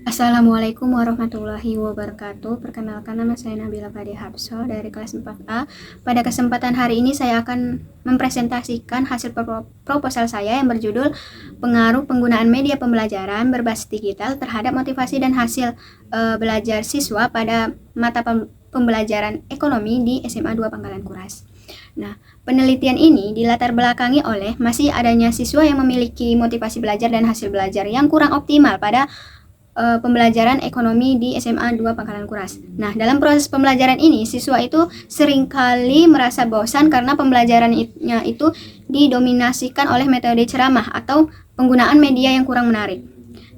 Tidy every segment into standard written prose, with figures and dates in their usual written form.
Assalamualaikum warahmatullahi wabarakatuh. Perkenalkan, nama saya Nabila Fadia Hapso dari kelas 4A. Pada kesempatan hari ini saya akan mempresentasikan hasil proposal saya yang berjudul Pengaruh Penggunaan Media Pembelajaran Berbasis Digital terhadap Motivasi dan Hasil Belajar Siswa pada Mata Pembelajaran Ekonomi di SMA 2 Pangkalan Kuras. Nah, penelitian ini dilatar belakangi oleh masih adanya siswa yang memiliki motivasi belajar dan hasil belajar yang kurang optimal pada pembelajaran ekonomi di SMA 2 Pangkalan Kuras. Nah, dalam proses pembelajaran ini, siswa itu seringkali merasa bosan karena pembelajarannya itu didominasikan oleh metode ceramah atau penggunaan media yang kurang menarik.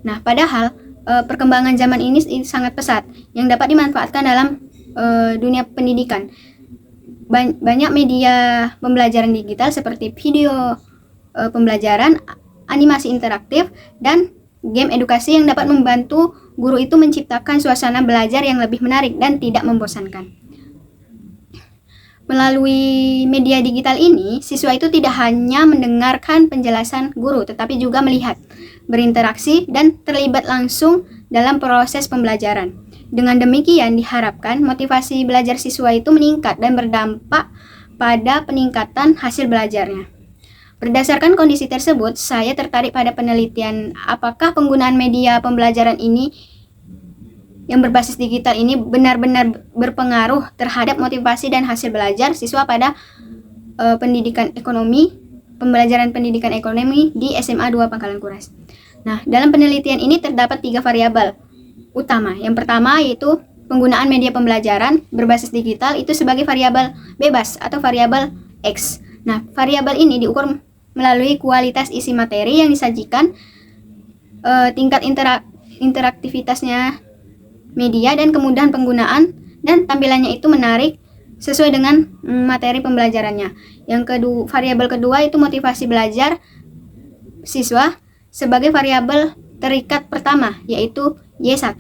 Nah, padahal perkembangan zaman ini sangat pesat yang dapat dimanfaatkan dalam dunia pendidikan. Banyak media pembelajaran digital seperti video pembelajaran, animasi interaktif, dan game edukasi yang dapat membantu guru itu menciptakan suasana belajar yang lebih menarik dan tidak membosankan. Melalui media digital ini, siswa itu tidak hanya mendengarkan penjelasan guru, tetapi juga melihat, berinteraksi, dan terlibat langsung dalam proses pembelajaran. Dengan demikian, diharapkan motivasi belajar siswa itu meningkat dan berdampak pada peningkatan hasil belajarnya. Berdasarkan kondisi tersebut, saya tertarik pada penelitian apakah penggunaan media pembelajaran ini yang berbasis digital ini benar-benar berpengaruh terhadap motivasi dan hasil belajar siswa pada pembelajaran pendidikan ekonomi di SMA 2 Pangkalan Kuras. Nah, dalam penelitian ini terdapat 3 variabel utama. Yang pertama yaitu penggunaan media pembelajaran berbasis digital itu sebagai variabel bebas atau variabel X. Nah, variabel ini diukur melalui kualitas isi materi yang disajikan, tingkat interaktivitasnya media, dan kemudahan penggunaan dan tampilannya itu menarik sesuai dengan materi pembelajarannya. Variabel kedua itu motivasi belajar siswa sebagai variabel terikat pertama yaitu Y1.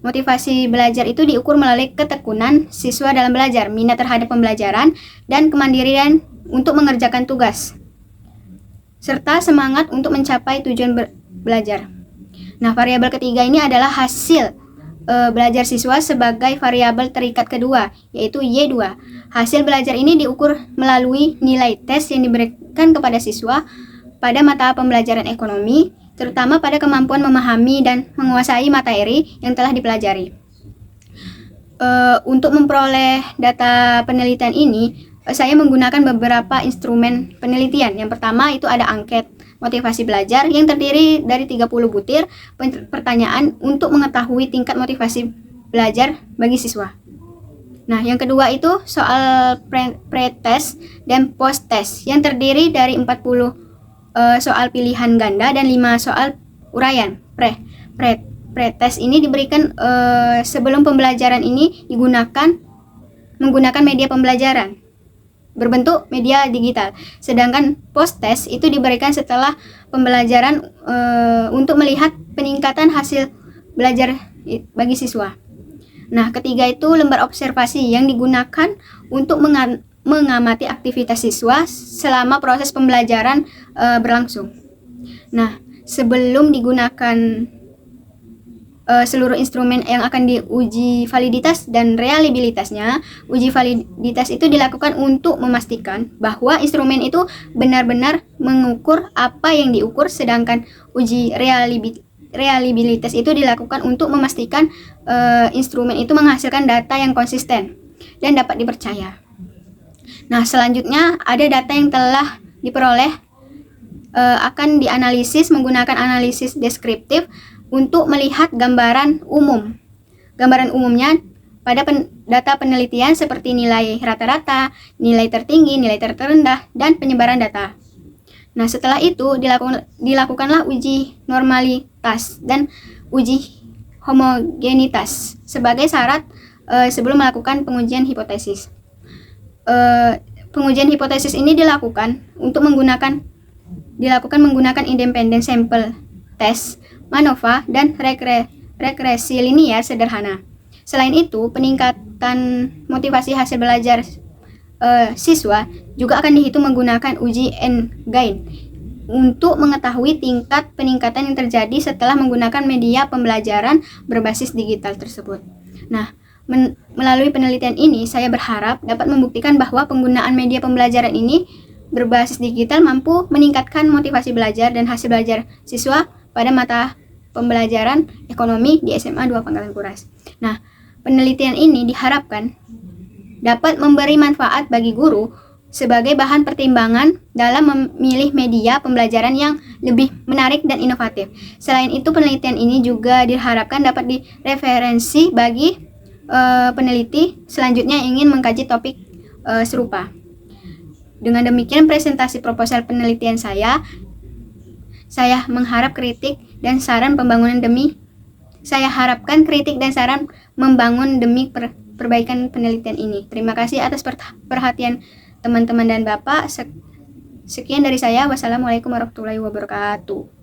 Motivasi belajar itu diukur melalui ketekunan siswa dalam belajar, minat terhadap pembelajaran, dan kemandirian untuk mengerjakan tugas, serta semangat untuk mencapai tujuan belajar. Nah, variabel ketiga ini adalah hasil belajar siswa sebagai variabel terikat kedua, yaitu Y2. Hasil belajar ini diukur melalui nilai tes yang diberikan kepada siswa pada mata pembelajaran ekonomi, terutama pada kemampuan memahami dan menguasai materi yang telah dipelajari. Untuk memperoleh data penelitian ini, saya menggunakan beberapa instrumen penelitian. Yang pertama itu ada angket motivasi belajar yang terdiri dari 30 butir pertanyaan untuk mengetahui tingkat motivasi belajar bagi siswa. Nah, yang kedua itu soal pre-test dan post-test yang terdiri dari 40 soal pilihan ganda dan 5 soal uraian. Pre-test ini diberikan sebelum pembelajaran ini menggunakan media pembelajaran berbentuk media digital. Sedangkan post-test itu diberikan setelah pembelajaran untuk melihat peningkatan hasil belajar bagi siswa. Nah, ketiga itu lembar observasi yang digunakan untuk mengamati aktivitas siswa selama proses pembelajaran berlangsung. Nah, sebelum digunakan seluruh instrumen yang akan diuji validitas dan reliabilitasnya, uji validitas itu dilakukan untuk memastikan bahwa instrumen itu benar-benar mengukur apa yang diukur, sedangkan uji reliabilitas itu dilakukan untuk memastikan instrumen itu menghasilkan data yang konsisten dan dapat dipercaya. Nah, selanjutnya ada data yang telah diperoleh akan dianalisis menggunakan analisis deskriptif untuk melihat gambaran umum. Gambaran umumnya pada data penelitian seperti nilai rata-rata, nilai tertinggi, nilai terendah, dan penyebaran data. Nah, setelah itu dilakukanlah uji normalitas dan uji homogenitas sebagai syarat sebelum melakukan pengujian hipotesis. Pengujian hipotesis ini dilakukan menggunakan independent sample test, MANOVA, dan regresi linier sederhana. Selain itu, peningkatan motivasi hasil belajar siswa juga akan dihitung menggunakan uji N-gain untuk mengetahui tingkat peningkatan yang terjadi setelah menggunakan media pembelajaran berbasis digital tersebut. Nah, melalui penelitian ini, saya berharap dapat membuktikan bahwa penggunaan media pembelajaran ini berbasis digital mampu meningkatkan motivasi belajar dan hasil belajar siswa pada mata pembelajaran ekonomi di SMA 2 Pangkalan Kuras. Nah, penelitian ini diharapkan dapat memberi manfaat bagi guru sebagai bahan pertimbangan dalam memilih media pembelajaran yang lebih menarik dan inovatif. Selain itu, penelitian ini juga diharapkan dapat direferensi bagi peneliti selanjutnya yang ingin mengkaji topik serupa. Dengan demikian, presentasi proposal penelitian saya mengharap kritik dan saran pembangunan demi saya harapkan kritik dan saran membangun demi perbaikan penelitian ini. Terima kasih atas perhatian teman-teman dan Bapak. Sekian dari saya. Wassalamualaikum warahmatullahi wabarakatuh.